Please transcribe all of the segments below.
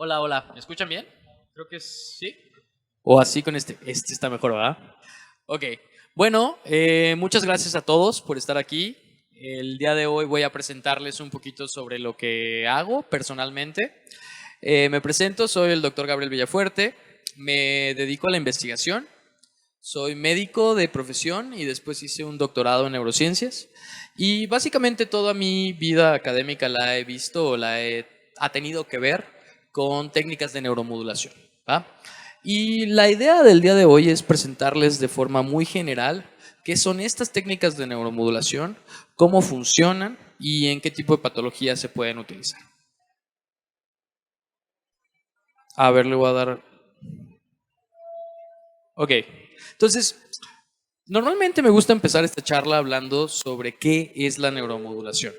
Hola, hola. ¿Me escuchan bien? Creo que sí. O así con este. Este está mejor, ¿verdad? Ok. Bueno, muchas gracias a todos por estar aquí. El día de hoy voy a presentarles un poquito sobre lo que hago personalmente. Me presento, soy el doctor Gabriel Villafuerte. Me dedico a la investigación. Soy médico de profesión y después hice un doctorado en neurociencias. Y básicamente toda mi vida académica la he visto o ha tenido que ver con técnicas de neuromodulación, ¿va? Y la idea del día de hoy es presentarles de forma muy general qué son estas técnicas de neuromodulación, cómo funcionan y en qué tipo de patologías se pueden utilizar. A ver, le voy a dar... Ok, entonces normalmente me gusta empezar esta charla hablando sobre qué es la neuromodulación.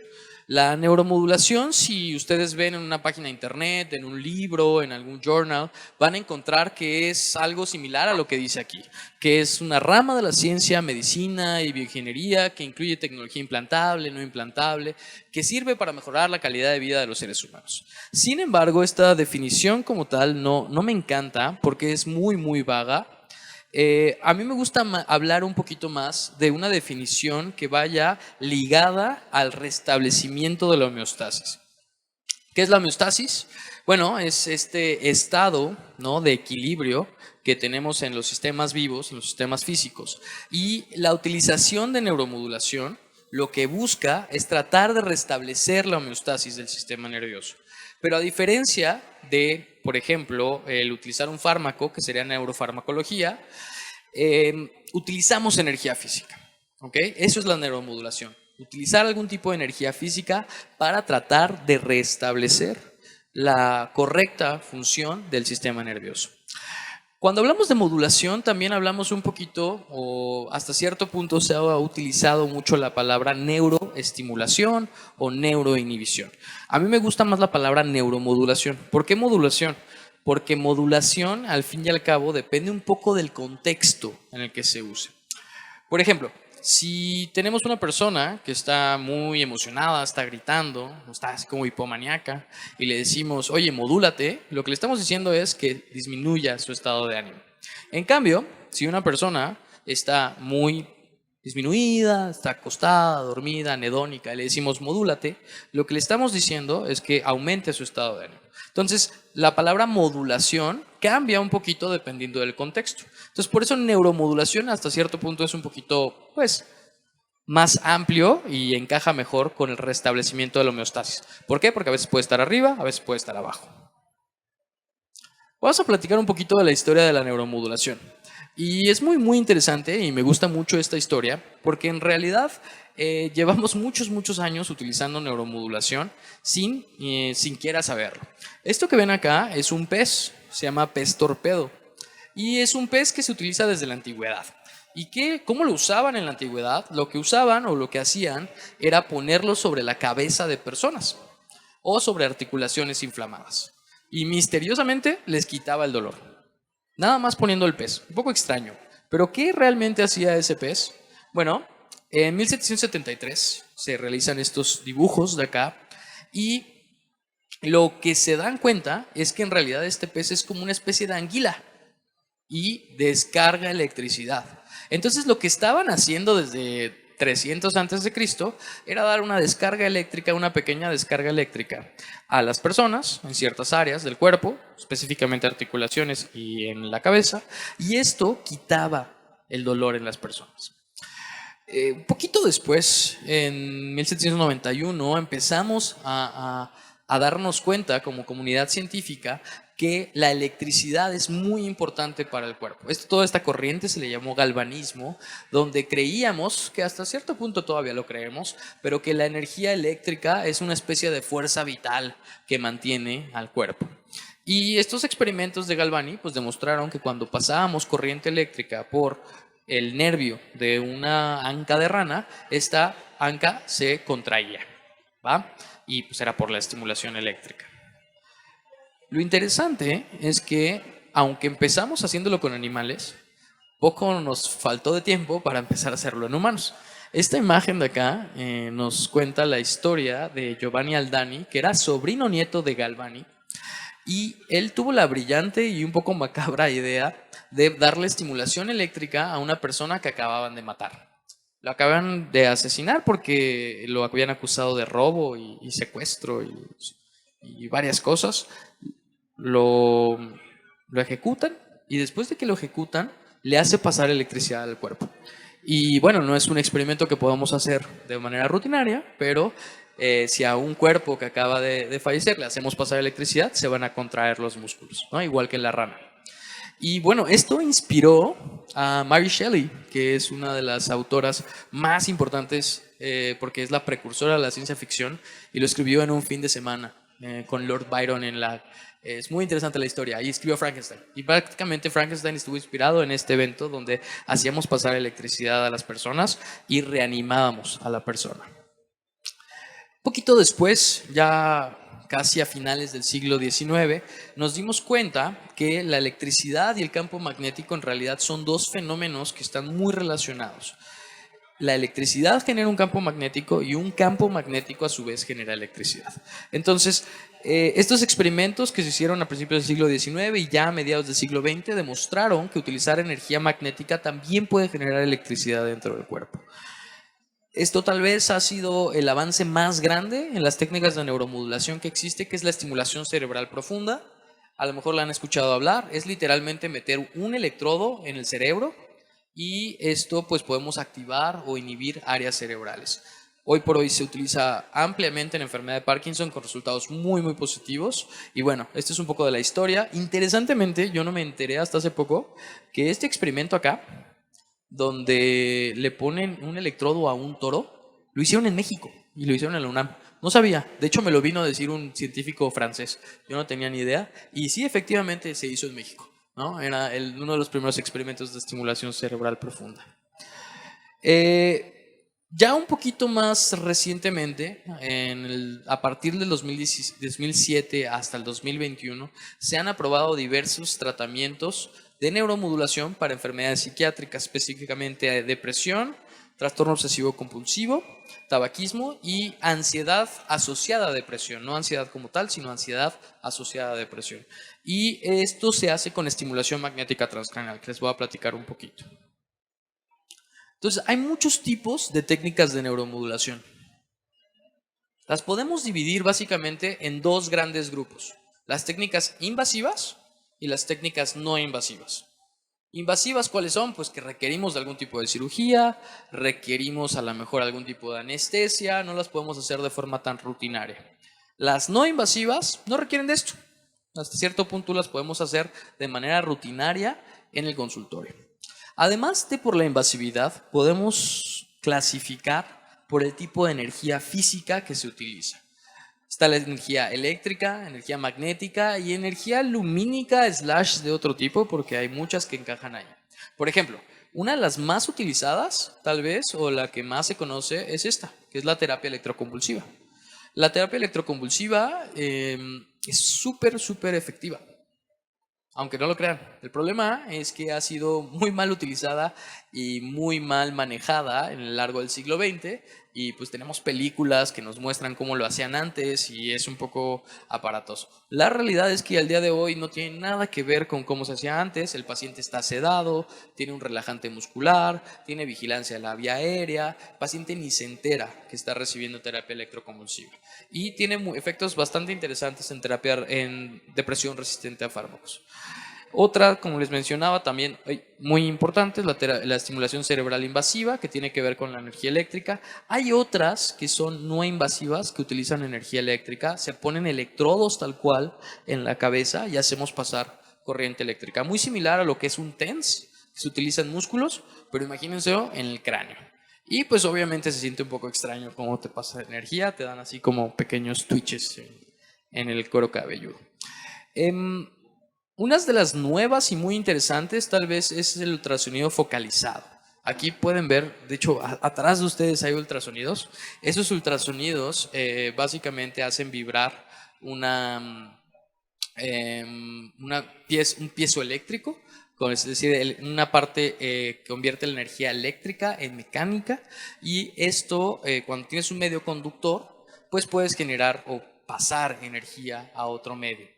La neuromodulación, si ustedes ven en una página de internet, en un libro, en algún journal, van a encontrar que es algo similar a lo que dice aquí, que es una rama de la ciencia, medicina y bioingeniería que incluye tecnología implantable, no implantable, que sirve para mejorar la calidad de vida de los seres humanos. Sin embargo, esta definición como tal no me encanta porque es muy vaga. A mí me gusta hablar un poquito más de una definición que vaya ligada al restablecimiento de la homeostasis. ¿Qué es la homeostasis? Bueno, es este estado, ¿no?, de equilibrio que tenemos en los sistemas vivos, en los sistemas físicos. Y la utilización de neuromodulación lo que busca es tratar de restablecer la homeostasis del sistema nervioso. Pero a diferencia de, por ejemplo, el utilizar un fármaco, que sería neurofarmacología, utilizamos energía física. ¿Ok? Eso es la neuromodulación. Utilizar algún tipo de energía física para tratar de restablecer la correcta función del sistema nervioso. Cuando hablamos de modulación, también hablamos un poquito, o hasta cierto punto se ha utilizado mucho la palabra neuroestimulación o neuroinhibición. A mí me gusta más la palabra neuromodulación. ¿Por qué modulación? Porque modulación, al fin y al cabo, depende un poco del contexto en el que se use. Por ejemplo, si tenemos una persona que está muy emocionada, está gritando, está así como hipomaníaca, y le decimos, oye, modúlate, lo que le estamos diciendo es que disminuya su estado de ánimo. En cambio, si una persona está muy disminuida, está acostada, dormida, anhedónica, y le decimos modúlate, lo que le estamos diciendo es que aumente su estado de ánimo. Entonces, la palabra modulación cambia un poquito dependiendo del contexto. Entonces, por eso neuromodulación hasta cierto punto es un poquito, pues, más amplio y encaja mejor con el restablecimiento de la homeostasis. ¿Por qué? Porque a veces puede estar arriba, a veces puede estar abajo. Vamos a platicar un poquito de la historia de la neuromodulación. Y es muy interesante y me gusta mucho esta historia porque en realidad llevamos muchos años utilizando neuromodulación sin siquiera saberlo. Esto que ven acá es un pez, se llama pez torpedo y es un pez que se utiliza desde la antigüedad. ¿Y cómo lo usaban en la antigüedad? Lo que usaban o lo que hacían era ponerlo sobre la cabeza de personas o sobre articulaciones inflamadas y misteriosamente les quitaba el dolor. Nada más poniendo el pez, un poco extraño. Pero ¿qué realmente hacía ese pez? Bueno, en 1773 se realizan estos dibujos de acá y lo que se dan cuenta es que en realidad este pez es como una especie de anguila y descarga electricidad. Entonces lo que estaban haciendo desde 300 antes de Cristo era dar una descarga eléctrica, una pequeña descarga eléctrica a las personas en ciertas áreas del cuerpo, específicamente articulaciones y en la cabeza, y esto quitaba el dolor en las personas. Un poquito después, en 1791, empezamos a darnos cuenta como comunidad científica que la electricidad es muy importante para el cuerpo. Toda esta corriente se le llamó galvanismo, donde creíamos, que hasta cierto punto todavía lo creemos, pero que la energía eléctrica es una especie de fuerza vital que mantiene al cuerpo. Y estos experimentos de Galvani pues demostraron que cuando pasábamos corriente eléctrica por el nervio de una anca de rana, esta anca se contraía, ¿va? Y pues era por la estimulación eléctrica. Lo interesante es que, aunque empezamos haciéndolo con animales, poco nos faltó de tiempo para empezar a hacerlo en humanos. Esta imagen de acá nos cuenta la historia de Giovanni Aldani, que era sobrino nieto de Galvani, Y él tuvo la brillante y un poco macabra idea de darle estimulación eléctrica a una persona que acababan de matar. Lo acaban de asesinar porque lo habían acusado de robo y secuestro y varias cosas. Lo, lo ejecutan y después de que lo ejecutan, le hace pasar electricidad al cuerpo. Y bueno, no es un experimento que podamos hacer de manera rutinaria, pero si a un cuerpo que acaba de fallecer le hacemos pasar electricidad, se van a contraer los músculos, ¿no? Igual que en la rana. Y bueno, esto inspiró a Mary Shelley, que es una de las autoras más importantes porque es la precursora de la ciencia ficción y lo escribió en un fin de semana con Lord Byron en la... Es muy interesante la historia. Ahí escribió Frankenstein. Y prácticamente Frankenstein estuvo inspirado en este evento donde hacíamos pasar electricidad a las personas y reanimábamos a la persona. Poquito después, ya casi a finales del siglo XIX, nos dimos cuenta que la electricidad y el campo magnético en realidad son dos fenómenos que están muy relacionados. La electricidad genera un campo magnético y un campo magnético a su vez genera electricidad. Entonces, estos experimentos que se hicieron a principios del siglo XIX y ya a mediados del siglo XX demostraron que utilizar energía magnética también puede generar electricidad dentro del cuerpo. Esto tal vez ha sido el avance más grande en las técnicas de neuromodulación que existe, que es la estimulación cerebral profunda. A lo mejor la han escuchado hablar. Es literalmente meter un electrodo en el cerebro y esto pues podemos activar o inhibir áreas cerebrales. Hoy por hoy se utiliza ampliamente en enfermedad de Parkinson con resultados muy positivos. Y bueno, esto es un poco de la historia. Interesantemente, yo no me enteré hasta hace poco que este experimento acá donde le ponen un electrodo a un toro, lo hicieron en México y lo hicieron en la UNAM. No sabía, de hecho me lo vino a decir un científico francés, yo no tenía ni idea, y sí, efectivamente se hizo en México, ¿no? Era uno de los primeros experimentos de estimulación cerebral profunda. Ya un poquito más recientemente, a partir del 2007 hasta el 2021, se han aprobado diversos tratamientos de neuromodulación para enfermedades psiquiátricas, específicamente depresión, trastorno obsesivo compulsivo, tabaquismo y ansiedad asociada a depresión. No ansiedad como tal, sino ansiedad asociada a depresión. Y esto se hace con estimulación magnética transcranial, que les voy a platicar un poquito. Entonces, hay muchos tipos de técnicas de neuromodulación. Las podemos dividir básicamente en dos grandes grupos: las técnicas invasivas y las técnicas no invasivas. Invasivas, ¿cuáles son? Pues que requerimos de algún tipo de cirugía, requerimos a lo mejor algún tipo de anestesia, no las podemos hacer de forma tan rutinaria. Las no invasivas no requieren de esto. Hasta cierto punto las podemos hacer de manera rutinaria en el consultorio. Además de por la invasividad, podemos clasificar por el tipo de energía física que se utiliza. Está la energía eléctrica, energía magnética y energía lumínica / de otro tipo, porque hay muchas que encajan ahí. Por ejemplo, una de las más utilizadas, tal vez, o la que más se conoce, es esta, que es la terapia electroconvulsiva. La terapia electroconvulsiva es súper efectiva. Aunque no lo crean, el problema es que ha sido muy mal utilizada y muy mal manejada en el largo del siglo XX y pues tenemos películas que nos muestran cómo lo hacían antes y es un poco aparatoso. La realidad es que al día de hoy no tiene nada que ver con cómo se hacía antes. El paciente está sedado, tiene un relajante muscular, tiene vigilancia de la vía aérea, el paciente ni se entera que está recibiendo terapia electroconvulsiva y tiene efectos bastante interesantes en terapia en depresión resistente a fármacos. Otra, como les mencionaba, también muy importante es la estimulación cerebral invasiva, que tiene que ver con la energía eléctrica. Hay otras que son no invasivas, que utilizan energía eléctrica. Se ponen electrodos tal cual en la cabeza y hacemos pasar corriente eléctrica. Muy similar a lo que es un TENS, que se utiliza en músculos, pero imagínenselo en el cráneo. Y pues obviamente se siente un poco extraño cómo te pasa energía, te dan así como pequeños twitches en el cuero cabelludo. Unas de las nuevas y muy interesantes tal vez es el ultrasonido focalizado. Aquí pueden ver, de hecho, atrás de ustedes hay ultrasonidos. Esos ultrasonidos básicamente hacen vibrar un piezo eléctrico, es decir, una parte que convierte la energía eléctrica en mecánica y esto, cuando tienes un medio conductor, pues puedes generar o pasar energía a otro medio.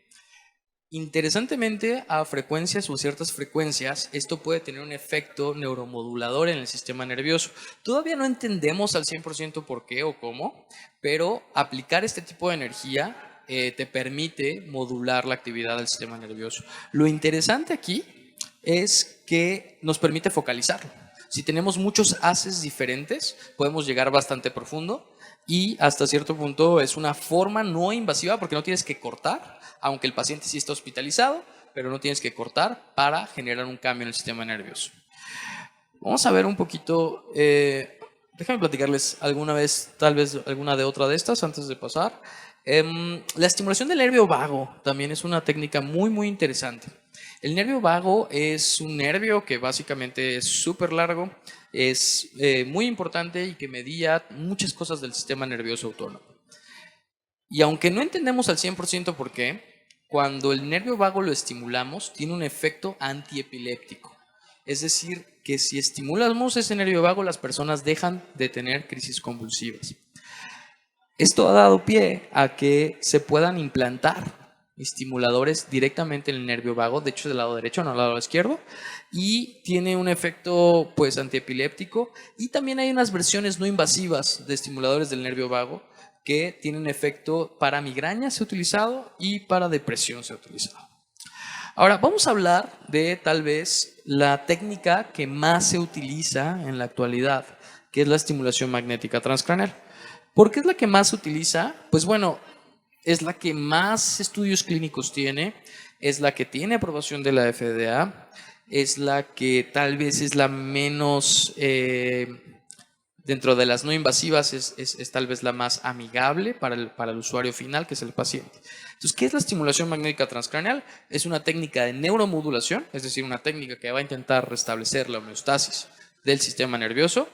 Interesantemente, a frecuencias o ciertas frecuencias, esto puede tener un efecto neuromodulador en el sistema nervioso. Todavía no entendemos al 100% por qué o cómo, pero aplicar este tipo de energía te permite modular la actividad del sistema nervioso. Lo interesante aquí es que nos permite focalizarlo. Si tenemos muchos haces diferentes, podemos llegar bastante profundo y hasta cierto punto es una forma no invasiva porque no tienes que cortar, aunque el paciente sí está hospitalizado, pero no tienes que cortar para generar un cambio en el sistema nervioso. Vamos a ver un poquito, déjame platicarles alguna vez, tal vez alguna de otra de estas antes de pasar. La estimulación del nervio vago también es una técnica muy interesante. El nervio vago es un nervio que básicamente es súper largo, es muy importante y que medía muchas cosas del sistema nervioso autónomo. Y aunque no entendemos al 100% por qué, cuando el nervio vago lo estimulamos, tiene un efecto antiepiléptico. Es decir, que si estimulamos ese nervio vago, las personas dejan de tener crisis convulsivas. Esto ha dado pie a que se puedan implantar estimuladores directamente en el nervio vago, de hecho del lado derecho, no del lado izquierdo, y tiene un efecto pues antiepiléptico, y también hay unas versiones no invasivas de estimuladores del nervio vago que tienen efecto para migraña, se ha utilizado, y para depresión se ha utilizado. Ahora vamos a hablar de tal vez la técnica que más se utiliza en la actualidad, que es la estimulación magnética transcraneal. ¿Por qué es la que más se utiliza? Pues bueno, es la que más estudios clínicos tiene, es la que tiene aprobación de la FDA, es la que tal vez es la menos, dentro de las no invasivas, es tal vez la más amigable para el usuario final, que es el paciente. Entonces, ¿qué es la estimulación magnética transcraneal? Es una técnica de neuromodulación, es decir, una técnica que va a intentar restablecer la homeostasis del sistema nervioso,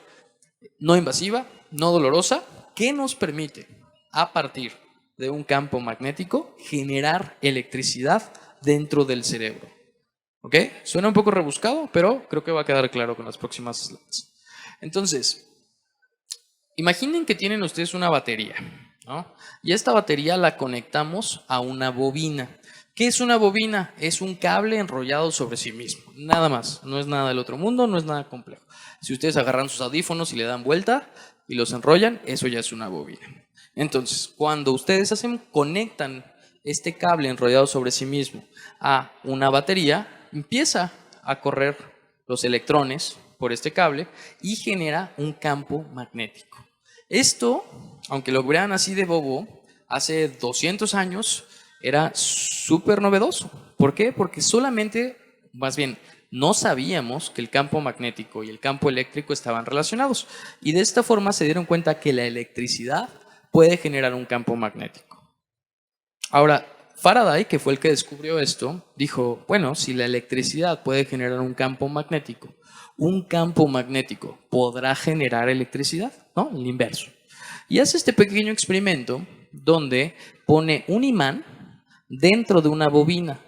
no invasiva, no dolorosa, que nos permite, a partir de un campo magnético, generar electricidad dentro del cerebro. ¿Ok? Suena un poco rebuscado, pero creo que va a quedar claro con las próximas slides. Entonces, imaginen que tienen ustedes una batería, ¿no? Y esta batería la conectamos a una bobina. ¿Qué es una bobina? Es un cable enrollado sobre sí mismo, nada más. No es nada del otro mundo, no es nada complejo. Si ustedes agarran sus audífonos y le dan vuelta y los enrollan, eso ya es una bobina. Entonces, cuando ustedes conectan este cable enrollado sobre sí mismo a una batería, empieza a correr los electrones por este cable y genera un campo magnético. Esto, aunque lo vean así de bobo, hace 200 años era súper novedoso. ¿Por qué? Porque solamente, más bien, no sabíamos que el campo magnético y el campo eléctrico estaban relacionados. Y de esta forma se dieron cuenta que la electricidad puede generar un campo magnético. Ahora, Faraday, que fue el que descubrió esto, dijo, bueno, si la electricidad puede generar un campo magnético podrá generar electricidad, ¿no? El inverso. Y hace este pequeño experimento donde pone un imán dentro de una bobina.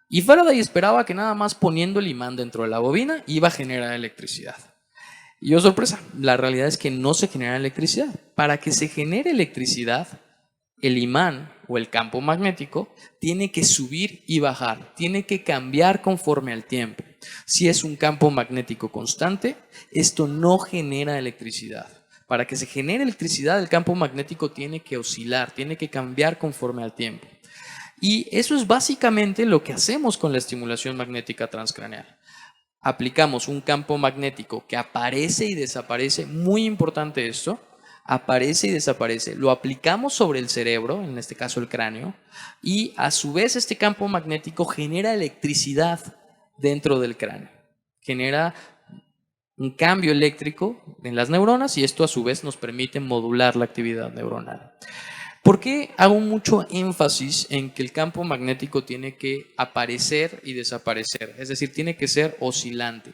Y Faraday esperaba que nada más poniendo el imán dentro de la bobina iba a generar electricidad. Y oh sorpresa, la realidad es que no se genera electricidad. Para que se genere electricidad, el imán o el campo magnético tiene que subir y bajar, tiene que cambiar conforme al tiempo. Si es un campo magnético constante, esto no genera electricidad. Para que se genere electricidad, el campo magnético tiene que oscilar, tiene que cambiar conforme al tiempo. Y eso es básicamente lo que hacemos con la estimulación magnética transcraneal. Aplicamos un campo magnético que aparece y desaparece, muy importante esto, aparece y desaparece, lo aplicamos sobre el cerebro, en este caso el cráneo, y a su vez este campo magnético genera electricidad dentro del cráneo, genera un cambio eléctrico en las neuronas y esto a su vez nos permite modular la actividad neuronal. ¿Por qué hago mucho énfasis en que el campo magnético tiene que aparecer y desaparecer? Es decir, tiene que ser oscilante.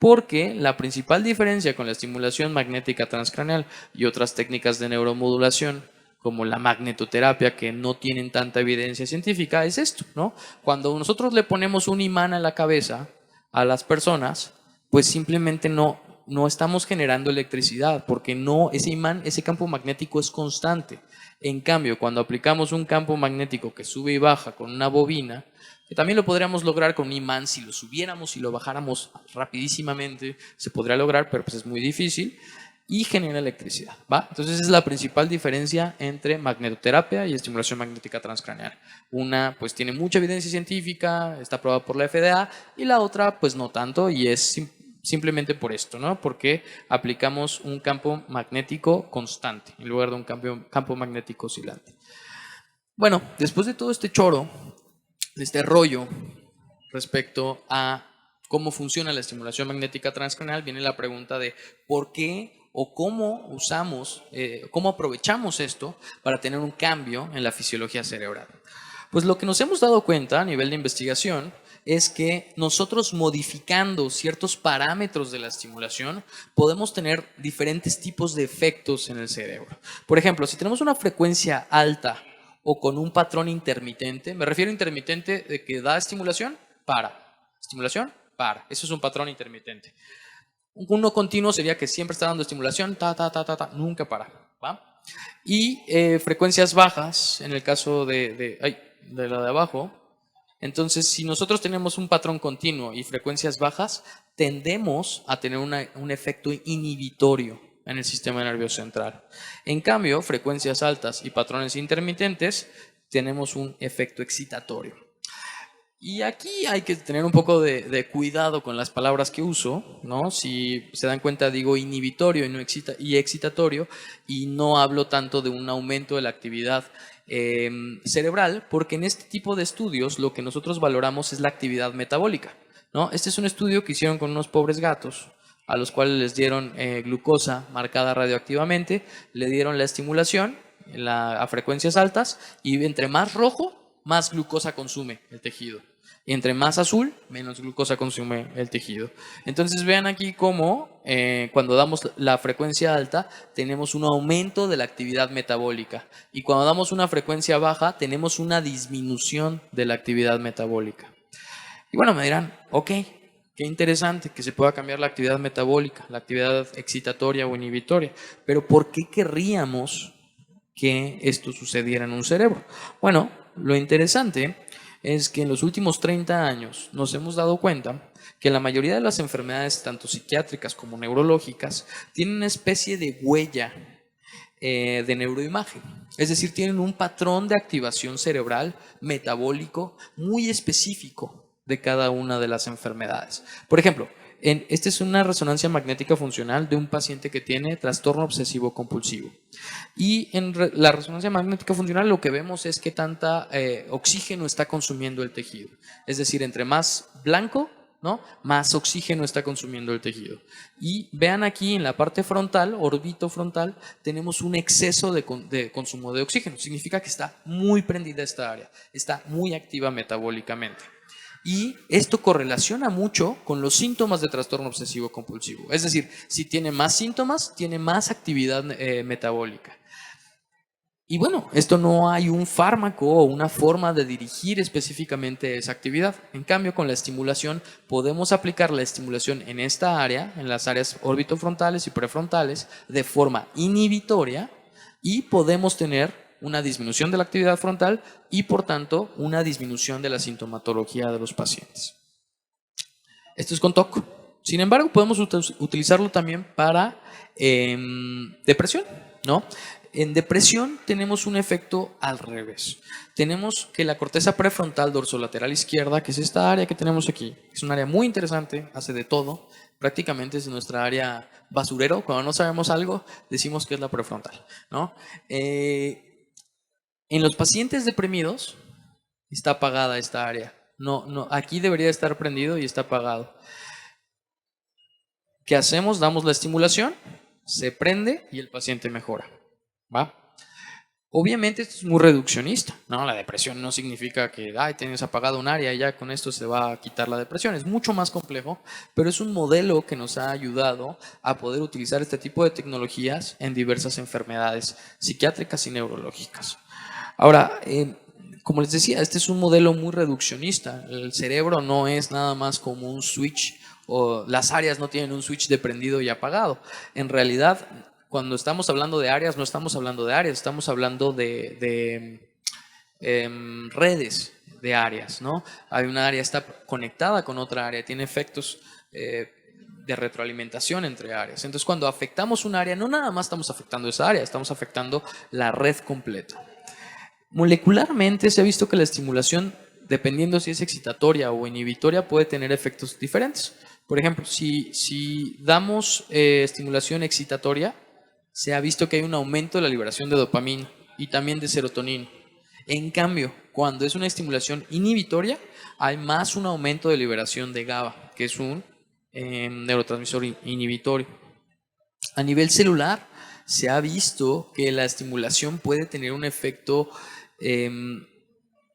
Porque la principal diferencia con la estimulación magnética transcraneal y otras técnicas de neuromodulación, como la magnetoterapia, que no tienen tanta evidencia científica, es esto, ¿no? Cuando nosotros le ponemos un imán a la cabeza a las personas, pues simplemente no no estamos generando electricidad porque no, ese imán, ese campo magnético es constante. En cambio, cuando aplicamos un campo magnético que sube y baja con una bobina, que también lo podríamos lograr con un imán si lo subiéramos y lo bajáramos rapidísimamente, se podría lograr, pero pues es muy difícil y genera electricidad, ¿va? Entonces esa es la principal diferencia entre magnetoterapia y estimulación magnética transcraneal. Una pues tiene mucha evidencia científica, está aprobada por la FDA, y la otra pues no tanto, y es simplemente por esto, ¿no? Porque aplicamos un campo magnético constante en lugar de un campo magnético oscilante. Bueno, después de todo este choro, de este rollo respecto a cómo funciona la estimulación magnética transcraneal, viene la pregunta de por qué o cómo usamos, cómo aprovechamos esto para tener un cambio en la fisiología cerebral. Pues lo que nos hemos dado cuenta a nivel de investigación es que nosotros modificando ciertos parámetros de la estimulación podemos tener diferentes tipos de efectos en el cerebro. Por ejemplo, si tenemos una frecuencia alta o con un patrón intermitente, me refiero a intermitente de que da estimulación, estimulación, para. Eso es un patrón intermitente. Uno continuo sería que siempre está dando estimulación, nunca para, ¿va? Y frecuencias bajas, en el caso de la de abajo. Entonces, si nosotros tenemos un patrón continuo y frecuencias bajas, tendemos a tener un efecto inhibitorio en el sistema nervioso central. En cambio, frecuencias altas y patrones intermitentes, tenemos un efecto excitatorio. Y aquí hay que tener un poco de cuidado con las palabras que uso, ¿no? Si se dan cuenta, digo inhibitorio y excitatorio, y no hablo tanto de un aumento de la actividad cerebral, porque en este tipo de estudios lo que nosotros valoramos es la actividad metabólica, ¿no? Este es un estudio que hicieron con unos pobres gatos, a los cuales les dieron glucosa marcada radioactivamente, le dieron la estimulación a frecuencias altas, y entre más rojo, más glucosa consume el tejido. Y entre más azul, menos glucosa consume el tejido. Entonces vean aquí cómo cuando damos la frecuencia alta tenemos un aumento de la actividad metabólica, y cuando damos una frecuencia baja tenemos una disminución de la actividad metabólica. Y bueno, me dirán, ok, qué interesante que se pueda cambiar la actividad metabólica, la actividad excitatoria o inhibitoria, pero ¿por qué querríamos que esto sucediera en un cerebro? Bueno, lo interesante es que en los últimos 30 años nos hemos dado cuenta que la mayoría de las enfermedades, tanto psiquiátricas como neurológicas, tienen una especie de huella de neuroimagen. Es decir, tienen un patrón de activación cerebral metabólico muy específico de cada una de las enfermedades. Por ejemplo, esta es una resonancia magnética funcional de un paciente que tiene trastorno obsesivo compulsivo. Y en la resonancia magnética funcional lo que vemos es que tanta oxígeno está consumiendo el tejido. Es decir, entre más blanco, ¿no?, más oxígeno está consumiendo el tejido. Y vean aquí en la parte frontal, orbitofrontal, tenemos un exceso de consumo de oxígeno. Significa que está muy prendida esta área, está muy activa metabólicamente. Y esto correlaciona mucho con los síntomas de trastorno obsesivo compulsivo. Es decir, si tiene más síntomas, tiene más actividad metabólica. Y bueno, esto no hay un fármaco o una forma de dirigir específicamente esa actividad. En cambio, con la estimulación podemos aplicar la estimulación en esta área, en las áreas orbitofrontales y prefrontales, de forma inhibitoria, y podemos tener una disminución de la actividad frontal y por tanto una disminución de la sintomatología de los pacientes. Esto es con TOC. Sin embargo, podemos utilizarlo también para depresión, ¿no? En depresión tenemos un efecto al revés. Tenemos que la corteza prefrontal dorsolateral izquierda, que es esta área que tenemos aquí, es un área muy interesante, hace de todo, prácticamente es nuestra área basurero. Cuando no sabemos algo, decimos que es la prefrontal, ¿no? En los pacientes deprimidos está apagada esta área. No, aquí debería estar prendido y está apagado. ¿Qué hacemos? Damos la estimulación, se prende y el paciente mejora, ¿va? Obviamente esto es muy reduccionista, ¿no? La depresión no significa que tienes apagado un área y ya con esto se va a quitar la depresión. Es mucho más complejo, pero es un modelo que nos ha ayudado a poder utilizar este tipo de tecnologías en diversas enfermedades psiquiátricas y neurológicas. Ahora, como les decía, este es un modelo muy reduccionista. El cerebro no es nada más como un switch o las áreas no tienen un switch de prendido y apagado. En realidad, cuando estamos hablando de áreas, no estamos hablando de áreas, estamos hablando de redes de áreas, ¿no? Hay una área está conectada con otra área, tiene efectos de retroalimentación entre áreas. Entonces, cuando afectamos un área, no nada más estamos afectando esa área, estamos afectando la red completa. Molecularmente se ha visto que la estimulación, dependiendo si es excitatoria o inhibitoria, puede tener efectos diferentes. Por ejemplo, si damos estimulación excitatoria, se ha visto que hay un aumento de la liberación de dopamina y también de serotonina. En cambio, cuando es una estimulación inhibitoria, hay más un aumento de liberación de GABA, que es un neurotransmisor inhibitorio. A nivel celular, se ha visto que la estimulación puede tener un efecto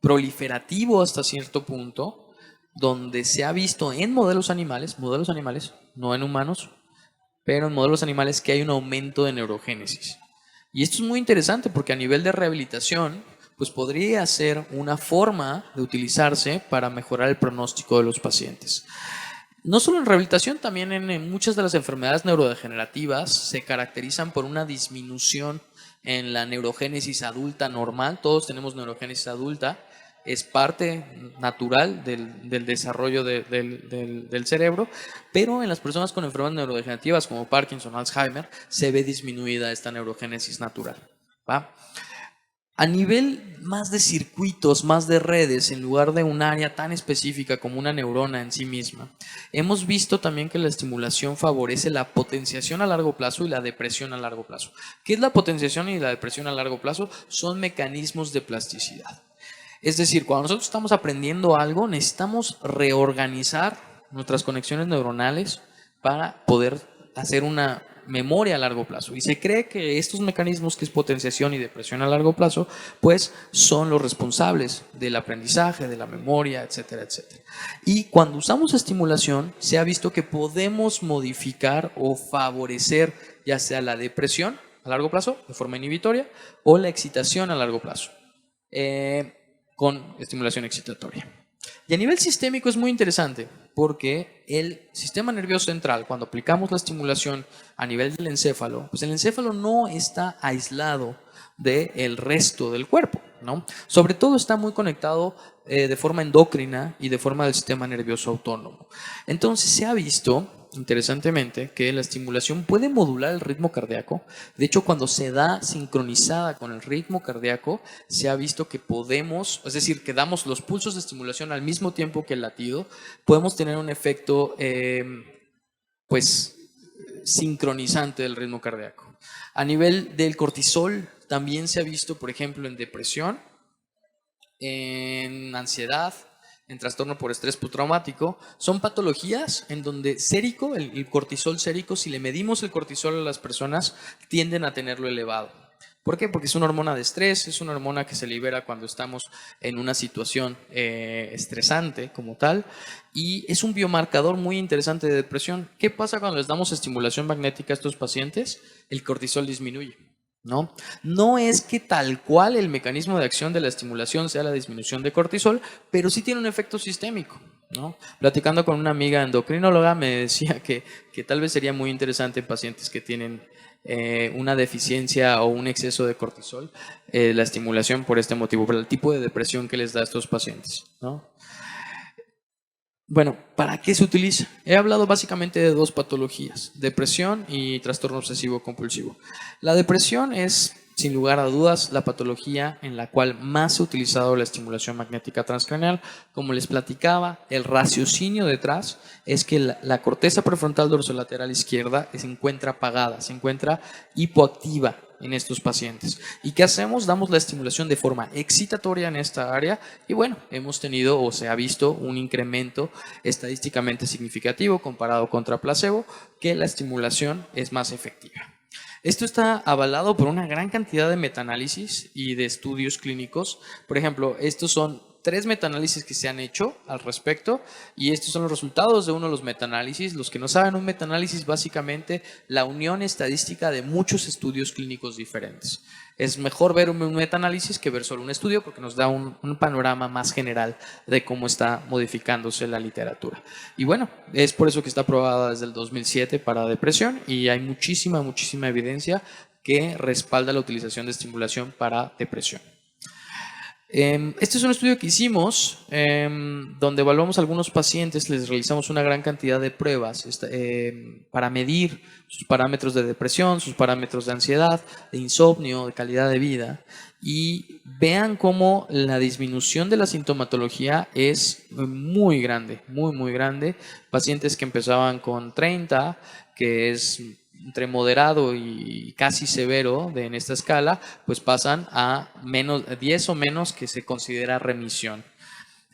proliferativo hasta cierto punto, donde se ha visto en modelos animales, no en humanos, pero en modelos animales que hay un aumento de neurogénesis. Y esto es muy interesante porque a nivel de rehabilitación, pues podría ser una forma de utilizarse para mejorar el pronóstico de los pacientes. No solo en rehabilitación, también en muchas de las enfermedades neurodegenerativas se caracterizan por una disminución en la neurogénesis adulta normal. Todos tenemos neurogénesis adulta, es parte natural del desarrollo del cerebro, pero en las personas con enfermedades neurodegenerativas como Parkinson, Alzheimer, se ve disminuida esta neurogénesis natural, ¿va? A nivel más de circuitos, más de redes, en lugar de un área tan específica como una neurona en sí misma, hemos visto también que la estimulación favorece la potenciación a largo plazo y la depresión a largo plazo. ¿Qué es la potenciación y la depresión a largo plazo? Son mecanismos de plasticidad. Es decir, cuando nosotros estamos aprendiendo algo, necesitamos reorganizar nuestras conexiones neuronales para poder hacer una memoria a largo plazo. Y se cree que estos mecanismos, que es potenciación y depresión a largo plazo, pues son los responsables del aprendizaje, de la memoria, etcétera, etcétera. Y cuando usamos estimulación, se ha visto que podemos modificar o favorecer ya sea la depresión a largo plazo, de forma inhibitoria, o la excitación a largo plazo, con estimulación excitatoria. Y a nivel sistémico es muy interesante porque el sistema nervioso central, cuando aplicamos la estimulación a nivel del encéfalo, pues el encéfalo no está aislado del resto del cuerpo, ¿no? Sobre todo está muy conectado de forma endocrina y de forma del sistema nervioso autónomo. Entonces se ha visto, interesantemente, que la estimulación puede modular el ritmo cardíaco. De hecho, cuando se da sincronizada con el ritmo cardíaco, se ha visto que podemos, es decir, que damos los pulsos de estimulación al mismo tiempo que el latido, podemos tener un efecto pues sincronizante del ritmo cardíaco. A nivel del cortisol, también se ha visto, por ejemplo, en depresión, en ansiedad, en trastorno por estrés postraumático. Son patologías en donde sérico, el cortisol sérico, si le medimos el cortisol a las personas, tienden a tenerlo elevado. ¿Por qué? Porque es una hormona de estrés, es una hormona que se libera cuando estamos en una situación estresante como tal, y es un biomarcador muy interesante de depresión. ¿Qué pasa cuando les damos estimulación magnética a estos pacientes? El cortisol disminuye, ¿no? No es que tal cual el mecanismo de acción de la estimulación sea la disminución de cortisol, pero sí tiene un efecto sistémico, ¿no? Platicando con una amiga endocrinóloga me decía que tal vez sería muy interesante en pacientes que tienen una deficiencia o un exceso de cortisol, la estimulación por este motivo, por el tipo de depresión que les da a estos pacientes, ¿no? Bueno, ¿para qué se utiliza? He hablado básicamente de dos patologías, depresión y trastorno obsesivo compulsivo. La depresión es, sin lugar a dudas, la patología en la cual más se ha utilizado la estimulación magnética transcraneal. Como les platicaba, el raciocinio detrás es que la corteza prefrontal dorsolateral izquierda se encuentra apagada, se encuentra hipoactiva en estos pacientes. ¿Y qué hacemos? Damos la estimulación de forma excitatoria en esta área y bueno, hemos tenido o se ha visto un incremento estadísticamente significativo comparado contra placebo, que la estimulación es más efectiva. Esto está avalado por una gran cantidad de metaanálisis y de estudios clínicos. Por ejemplo, estos son 3 metaanálisis que se han hecho al respecto, y estos son los resultados de uno de los metaanálisis. Los que no saben, un metaanálisis básicamente la unión estadística de muchos estudios clínicos diferentes. Es mejor ver un metaanálisis que ver solo un estudio, porque nos da un panorama más general de cómo está modificándose la literatura. Y bueno, es por eso que está aprobada desde el 2007 para depresión, y hay muchísima evidencia que respalda la utilización de estimulación para depresión. Este es un estudio que hicimos donde evaluamos a algunos pacientes, les realizamos una gran cantidad de pruebas para medir sus parámetros de depresión, sus parámetros de ansiedad, de insomnio, de calidad de vida, y vean cómo la disminución de la sintomatología es muy grande, muy grande. Pacientes que empezaban con 30, que es entre moderado y casi severo en esta escala, pues pasan a 10 o menos, que se considera remisión.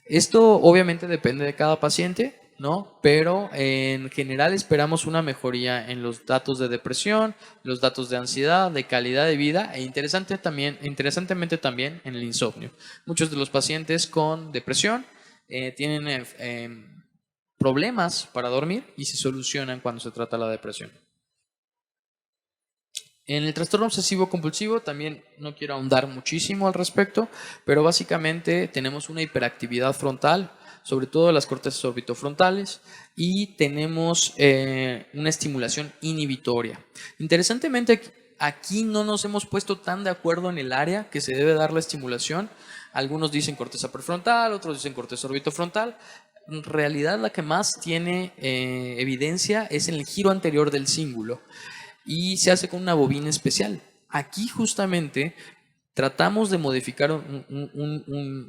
Esto obviamente depende de cada paciente, ¿no? Pero en general esperamos una mejoría en los datos de depresión, los datos de ansiedad, de calidad de vida, e interesantemente también en el insomnio. Muchos de los pacientes con depresión tienen problemas para dormir y se solucionan cuando se trata la depresión. En el trastorno obsesivo compulsivo también no quiero ahondar muchísimo al respecto, pero básicamente tenemos una hiperactividad frontal, sobre todo las cortezas orbitofrontales, y tenemos una estimulación inhibitoria. Interesantemente, aquí no nos hemos puesto tan de acuerdo en el área que se debe dar la estimulación. Algunos dicen corteza prefrontal, otros dicen corteza orbitofrontal. En realidad la que más tiene evidencia es en el giro anterior del cíngulo, y se hace con una bobina especial. Aquí justamente tratamos de modificar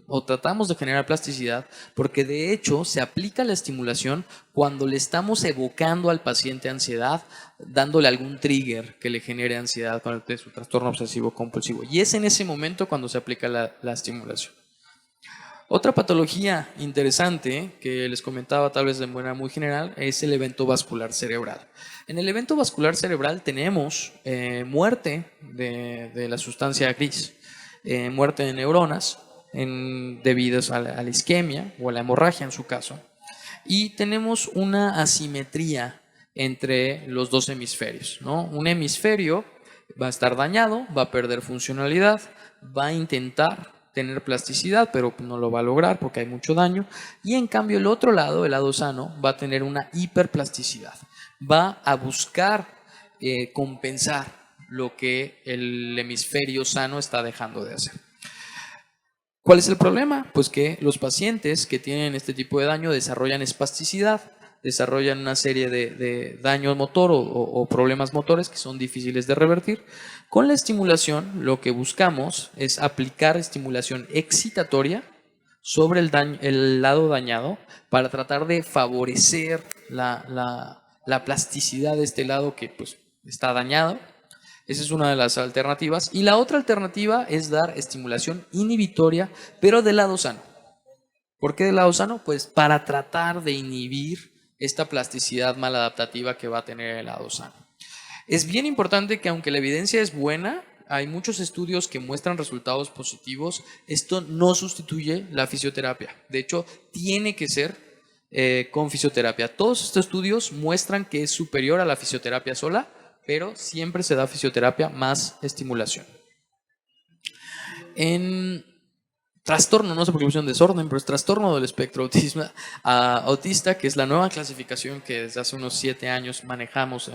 o tratamos de generar plasticidad, porque de hecho se aplica la estimulación cuando le estamos evocando al paciente ansiedad, dándole algún trigger que le genere ansiedad con su trastorno obsesivo compulsivo, y es en ese momento cuando se aplica la estimulación. Otra patología interesante que les comentaba, tal vez de manera muy general, es el evento vascular cerebral. En el evento vascular cerebral tenemos muerte de la sustancia gris, muerte de neuronas debido a la isquemia o a la hemorragia en su caso, y tenemos una asimetría entre los dos hemisferios, ¿no? Un hemisferio va a estar dañado, va a perder funcionalidad, va a intentar tener plasticidad, pero no lo va a lograr porque hay mucho daño, y en cambio el otro lado, el lado sano, va a tener una hiperplasticidad, va a buscar compensar lo que el hemisferio sano está dejando de hacer. ¿Cuál es el problema? Pues que los pacientes que tienen este tipo de daño desarrollan espasticidad, desarrollan una serie de daño motor o problemas motores que son difíciles de revertir. Con la estimulación, lo que buscamos es aplicar estimulación excitatoria sobre el lado dañado para tratar de favorecer la plasticidad de este lado que pues está dañado. Esa es una de las alternativas. Y la otra alternativa es dar estimulación inhibitoria, pero del lado sano. ¿Por qué del lado sano? Pues para tratar de inhibir esta plasticidad maladaptativa que va a tener el lado sano. Es bien importante que, aunque la evidencia es buena, hay muchos estudios que muestran resultados positivos. Esto no sustituye la fisioterapia. De hecho, tiene que ser con fisioterapia. Todos estos estudios muestran que es superior a la fisioterapia sola, pero siempre se da fisioterapia más estimulación. En trastorno, no sé por qué le pusieron desorden, pero es trastorno del espectro autista, que es la nueva clasificación que desde hace unos 7 años manejamos.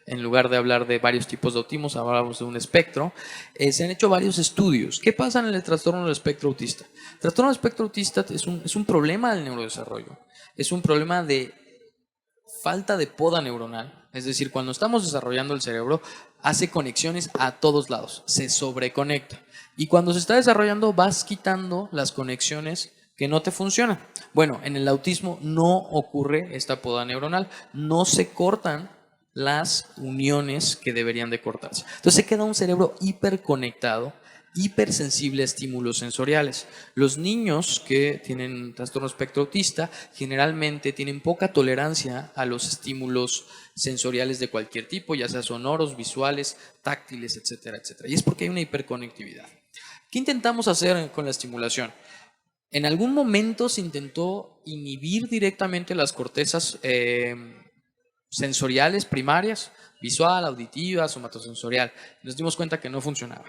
En lugar de hablar de varios tipos de autismo, hablamos de un espectro. Se han hecho varios estudios. ¿Qué pasa en el trastorno del espectro autista? El trastorno del espectro autista es un problema del neurodesarrollo. Es un problema de falta de poda neuronal. Es decir, cuando estamos desarrollando el cerebro, hace conexiones a todos lados, se sobreconecta. Y cuando se está desarrollando, vas quitando las conexiones que no te funcionan. Bueno, en el autismo no ocurre esta poda neuronal, no se cortan las uniones que deberían de cortarse. Entonces se queda un cerebro hiperconectado, hipersensible a estímulos sensoriales. Los niños que tienen trastorno espectro autista generalmente tienen poca tolerancia a los estímulos sensoriales de cualquier tipo, ya sea sonoros, visuales, táctiles, etcétera, etcétera. Y es porque hay una hiperconectividad. ¿Qué intentamos hacer con la estimulación? En algún momento se intentó inhibir directamente las cortezas sensoriales primarias, visual, auditiva, somatosensorial. Nos dimos cuenta que no funcionaba.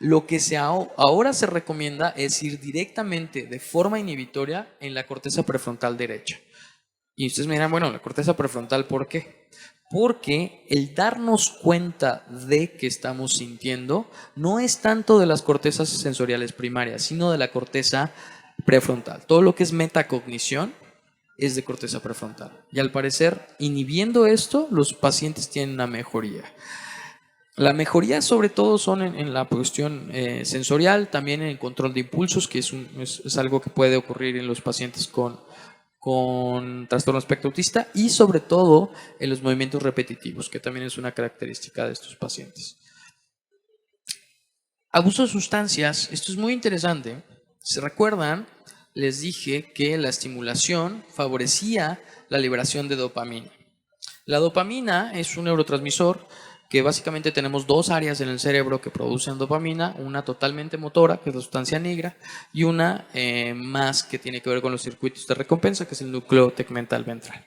Lo que ahora se recomienda es ir directamente de forma inhibitoria en la corteza prefrontal derecha. Y ustedes me dirán, bueno, la corteza prefrontal, ¿por qué? Porque el darnos cuenta de que estamos sintiendo no es tanto de las cortezas sensoriales primarias, sino de la corteza prefrontal. Todo lo que es metacognición es de corteza prefrontal. Y al parecer, inhibiendo esto, los pacientes tienen una mejoría. La mejoría sobre todo son en la cuestión sensorial, también en el control de impulsos, que es algo que puede ocurrir en los pacientes con trastorno espectro autista, y sobre todo en los movimientos repetitivos, que también es una característica de estos pacientes. Abuso de sustancias, esto es muy interesante. ¿Se recuerdan? Les dije que la estimulación favorecía la liberación de dopamina. La dopamina es un neurotransmisor que básicamente tenemos dos áreas en el cerebro que producen dopamina, una totalmente motora, que es la sustancia negra, y una más que tiene que ver con los circuitos de recompensa, que es el núcleo tegmental ventral.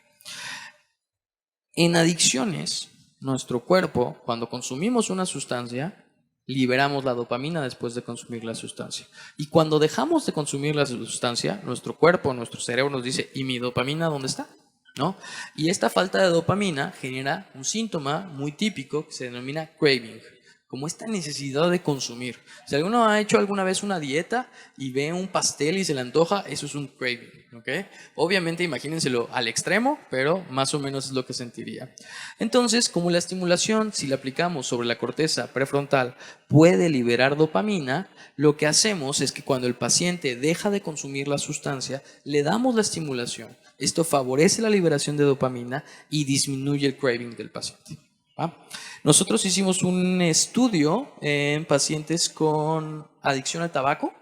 En adicciones, nuestro cuerpo, cuando consumimos una sustancia, liberamos la dopamina después de consumir la sustancia. Y cuando dejamos de consumir la sustancia, nuestro cuerpo, nuestro cerebro nos dice, ¿y mi dopamina dónde está? ¿No? Y esta falta de dopamina genera un síntoma muy típico que se denomina craving, como esta necesidad de consumir. Si alguno ha hecho alguna vez una dieta y ve un pastel y se le antoja, eso es un craving, ¿ok? Obviamente imagínenselo al extremo, pero más o menos es lo que sentiría. Entonces, como la estimulación, si la aplicamos sobre la corteza prefrontal, puede liberar dopamina, lo que hacemos es que cuando el paciente deja de consumir la sustancia, le damos la estimulación. Esto favorece la liberación de dopamina y disminuye el craving del paciente. ¿Va? Nosotros hicimos un estudio en pacientes con adicción al tabaco.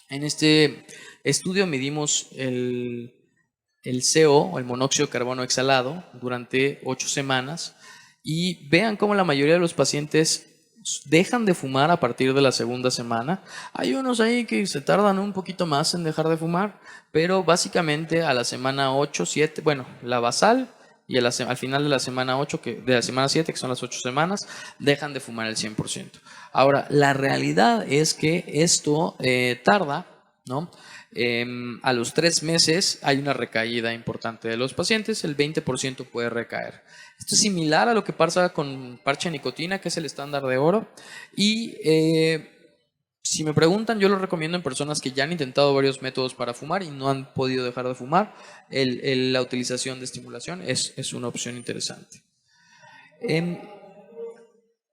En este estudio medimos el CO, o el monóxido de carbono exhalado, durante 8 semanas y vean cómo la mayoría de los pacientes dejan de fumar a partir de la segunda semana. Hay unos ahí que se tardan un poquito más en dejar de fumar, pero básicamente a la semana 8, 7, bueno, la basal, y al final de la semana 8, de la semana 7, que son las 8 semanas, dejan de fumar el 100%. Ahora, la realidad es que esto tarda, ¿no? A los 3 meses hay una recaída importante de los pacientes, el 20% puede recaer. Esto es similar a lo que pasa con parche de nicotina, que es el estándar de oro. Y si me preguntan, yo lo recomiendo en personas que ya han intentado varios métodos para fumar y no han podido dejar de fumar. La utilización de estimulación es una opción interesante.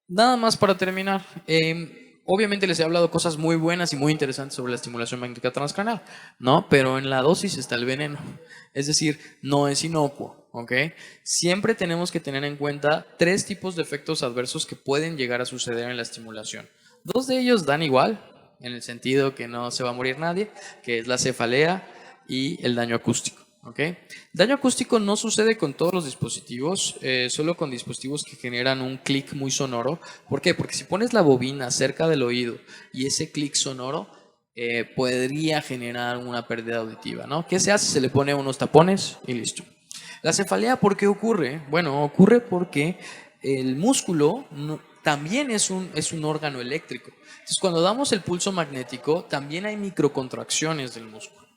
Nada más para terminar. Obviamente les he hablado cosas muy buenas y muy interesantes sobre la estimulación magnética transcranial, ¿no? Pero en la dosis está el veneno. Es decir, no es inocuo, ¿ok? Siempre tenemos que tener en cuenta 3 tipos de efectos adversos que pueden llegar a suceder en la estimulación. 2 de ellos dan igual, en el sentido que no se va a morir nadie, que es la cefalea y el daño acústico. ¿Okay? Daño acústico no sucede con todos los dispositivos, solo con dispositivos que generan un clic muy sonoro. ¿Por qué? Porque si pones la bobina cerca del oído y ese clic sonoro podría generar una pérdida auditiva, ¿no? ¿Qué se hace? Se le pone unos tapones y listo. La cefalea, ¿por qué ocurre? Bueno, ocurre porque el músculo también es un órgano eléctrico. Entonces, cuando damos el pulso magnético, también hay microcontracciones del músculo.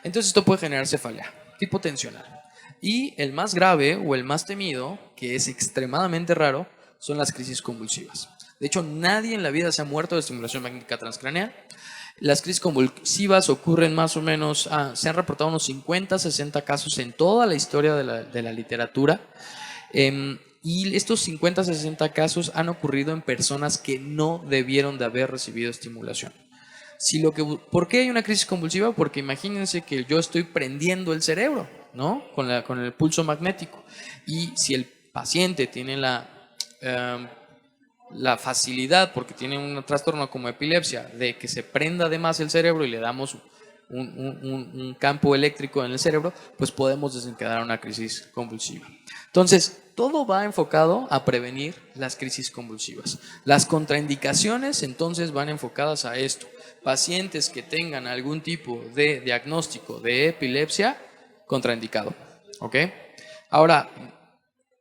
Entonces, esto puede generar cefalea tipo tensional. Y el más grave o el más temido, que es extremadamente raro, son las crisis convulsivas. De hecho, nadie en la vida se ha muerto de estimulación magnética transcraneal. Las crisis convulsivas ocurren más o menos, se han reportado unos 50, 60 casos en toda la historia de la literatura. Y estos 50, 60 casos han ocurrido en personas que no debieron de haber recibido estimulación. ¿Por qué hay una crisis convulsiva? Porque imagínense que yo estoy prendiendo el cerebro, ¿no? Con el pulso magnético. Y si el paciente tiene la facilidad, porque tiene un trastorno como epilepsia, de que se prenda de más el cerebro y le damos un campo eléctrico en el cerebro, pues podemos desencadenar una crisis convulsiva. Entonces, todo va enfocado a prevenir las crisis convulsivas. Las contraindicaciones entonces van enfocadas a esto. Pacientes que tengan algún tipo de diagnóstico de epilepsia, contraindicado. ¿Ok? Ahora,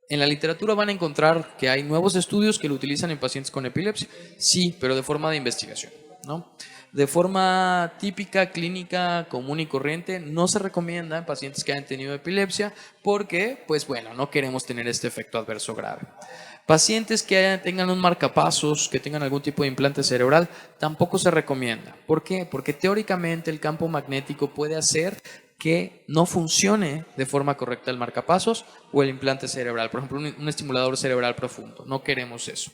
en la literatura van a encontrar que hay nuevos estudios que lo utilizan en pacientes con epilepsia. Sí, pero de forma de investigación, ¿no? De forma típica, clínica, común y corriente, no se recomienda en pacientes que hayan tenido epilepsia porque, pues bueno, no queremos tener este efecto adverso grave. Pacientes que tengan un marcapasos, que tengan algún tipo de implante cerebral, tampoco se recomienda. ¿Por qué? Porque teóricamente el campo magnético puede hacer que no funcione de forma correcta el marcapasos o el implante cerebral. Por ejemplo, un estimulador cerebral profundo. No queremos eso.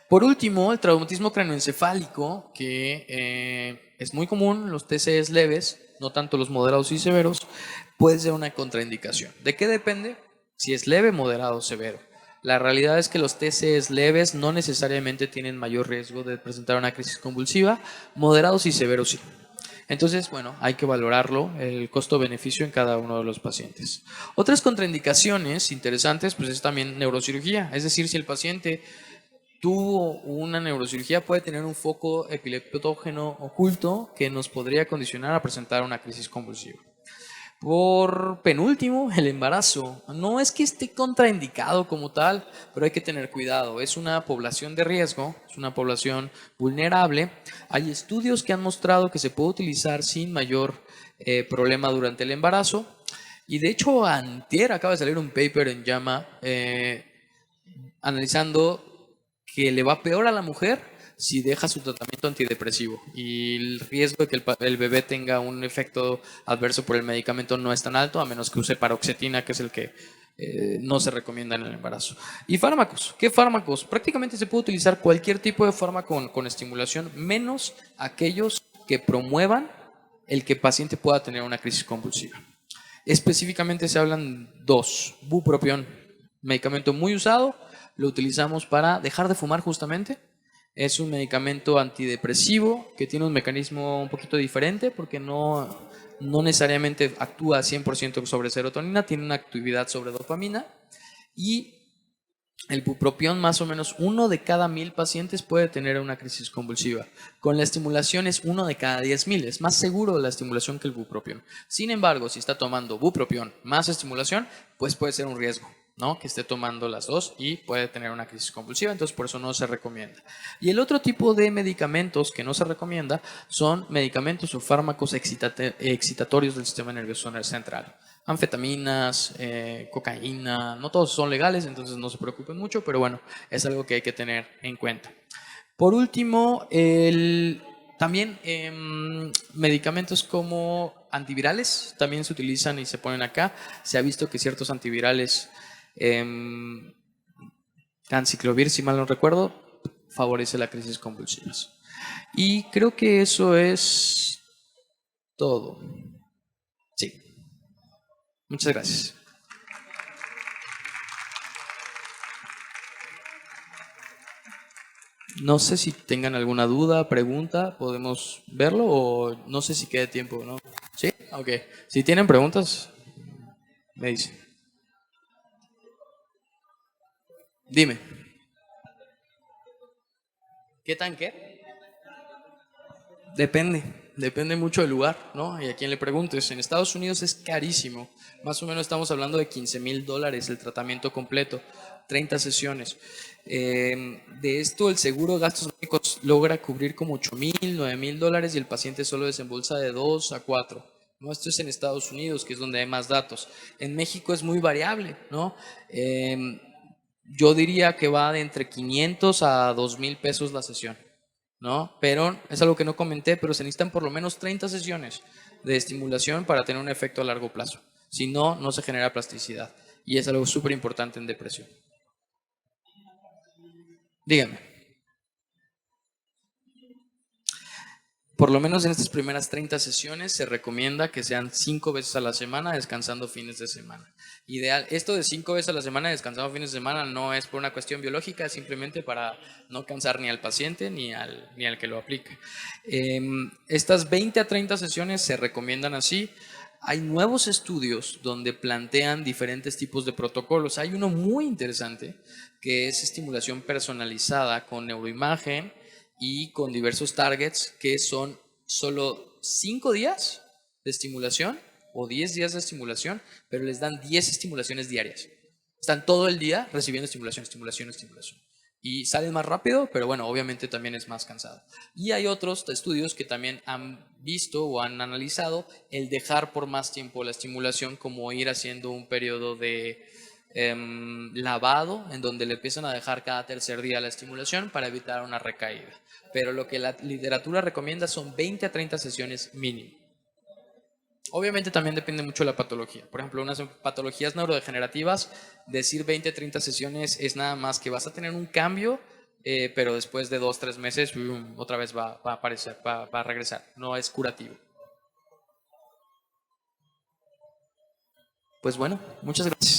Por último, el traumatismo craneoencefálico, que es muy común, los TCEs leves, no tanto los moderados y severos, puede ser una contraindicación. ¿De qué depende? Si es leve, moderado o severo. La realidad es que los TCEs leves no necesariamente tienen mayor riesgo de presentar una crisis convulsiva, moderados y severos sí. Entonces, bueno, hay que valorarlo, el costo-beneficio en cada uno de los pacientes. Otras contraindicaciones interesantes, pues es también neurocirugía, es decir, si el paciente tuvo una neurocirugía, puede tener un foco epileptógeno oculto que nos podría condicionar a presentar una crisis convulsiva. Por penúltimo, el embarazo. No es que esté contraindicado como tal, pero hay que tener cuidado. Es una población de riesgo, es una población vulnerable. Hay estudios que han mostrado que se puede utilizar sin mayor problema durante el embarazo. Y de hecho, antier acaba de salir un paper en JAMA analizando que le va peor a la mujer si deja su tratamiento antidepresivo y el riesgo de que el bebé tenga un efecto adverso por el medicamento no es tan alto, a menos que use paroxetina, que es el que no se recomienda en el embarazo. Y fármacos. ¿Qué fármacos? Prácticamente se puede utilizar cualquier tipo de fármaco con estimulación, menos aquellos que promuevan el que el paciente pueda tener una crisis convulsiva. Específicamente se hablan dos. Bupropión, medicamento muy usado, lo utilizamos para dejar de fumar justamente. Es un medicamento antidepresivo que tiene un mecanismo un poquito diferente porque no necesariamente actúa 100% sobre serotonina, tiene una actividad sobre dopamina. Y el bupropión, más o menos 1 de cada 1000 pacientes puede tener una crisis convulsiva. Con la estimulación es 1 de cada 10.000. Es más seguro la estimulación que el bupropión. Sin embargo, si está tomando bupropión más estimulación, pues puede ser un riesgo, ¿no? Que esté tomando las dos y puede tener una crisis convulsiva. Entonces, por eso no se recomienda. Y el otro tipo de medicamentos que no se recomienda son medicamentos o fármacos excitatorios del sistema nervioso central. Anfetaminas, cocaína, no todos son legales, entonces no se preocupen mucho, pero bueno, es algo que hay que tener en cuenta. Por último, también medicamentos como antivirales también se utilizan y se ponen acá. Se ha visto que ciertos antivirales, anciclovir, si mal no recuerdo, favorece la crisis convulsivas. Y creo que eso es todo. Sí. Muchas gracias. No sé si tengan alguna duda, pregunta, podemos verlo o no sé si quede tiempo, ¿no? ¿Sí? Ok. Si tienen preguntas, me dicen. Dime. ¿Qué tan qué? Depende mucho del lugar, ¿no? Y a quién le preguntes. En Estados Unidos es carísimo. Más o menos estamos hablando de $15,000 el tratamiento completo, 30 sesiones. De esto, el seguro de gastos médicos logra cubrir como $8,000, $9,000 y el paciente solo desembolsa de 2 a 4. ¿No? Esto es en Estados Unidos, que es donde hay más datos. En México es muy variable, ¿no? Yo diría que va de entre 500 a 2,000 pesos la sesión, ¿no? Pero es algo que no comenté, pero se necesitan por lo menos 30 sesiones de estimulación para tener un efecto a largo plazo. Si no, no se genera plasticidad. Y es algo súper importante en depresión. Dígame. Por lo menos en estas primeras 30 sesiones se recomienda que sean 5 veces a la semana, descansando fines de semana. Ideal, esto de 5 veces a la semana, descansando fines de semana, no es por una cuestión biológica, es simplemente para no cansar ni al paciente ni al que lo aplica. Estas 20 a 30 sesiones se recomiendan así. Hay nuevos estudios donde plantean diferentes tipos de protocolos. Hay uno muy interesante que es estimulación personalizada con neuroimagen y con diversos targets que son solo 5 días de estimulación o 10 días de estimulación, pero les dan 10 estimulaciones diarias. Están todo el día recibiendo estimulación, estimulación, estimulación. Y salen más rápido, pero bueno, obviamente también es más cansado. Y hay otros estudios que también han visto o han analizado el dejar por más tiempo la estimulación, como ir haciendo un periodo de lavado, en donde le empiezan a dejar cada tercer día la estimulación para evitar una recaída. Pero lo que la literatura recomienda son 20 a 30 sesiones mínimo. Obviamente también depende mucho de la patología. Por ejemplo, unas patologías neurodegenerativas, decir 20 a 30 sesiones es nada más que vas a tener un cambio, pero después de 2 o 3 meses otra vez va a aparecer, va a regresar. No es curativo. Pues bueno, muchas gracias.